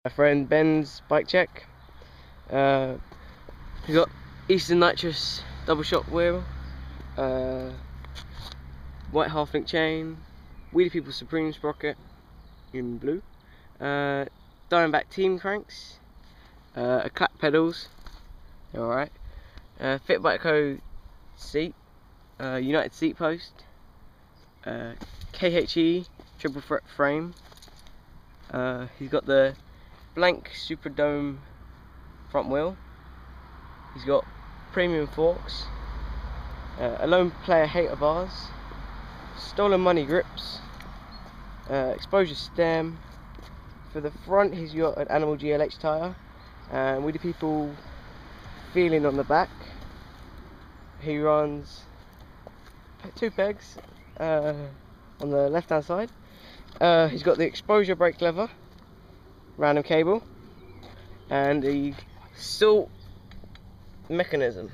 My friend Ben's bike check. We've got Eastern Nitrous double shock wheel, white half link chain, WeThePeople Sprocket in blue, DiamondBack Cranks, Eclat Pedals, alright, FitBikeCo Seat, United Seat Post, KHE triple fret frame. He's got the blank Super Dome front wheel. He's got premium forks, a lone player hater bars, stolen money grips, Xposure Stem. For the front he's got an animal GLH Tyre, and WeThePeople Feelin on the back. He runs 2 pegs on the left hand side. He's got the Xposure brake lever, random cable, and the salt mechanism.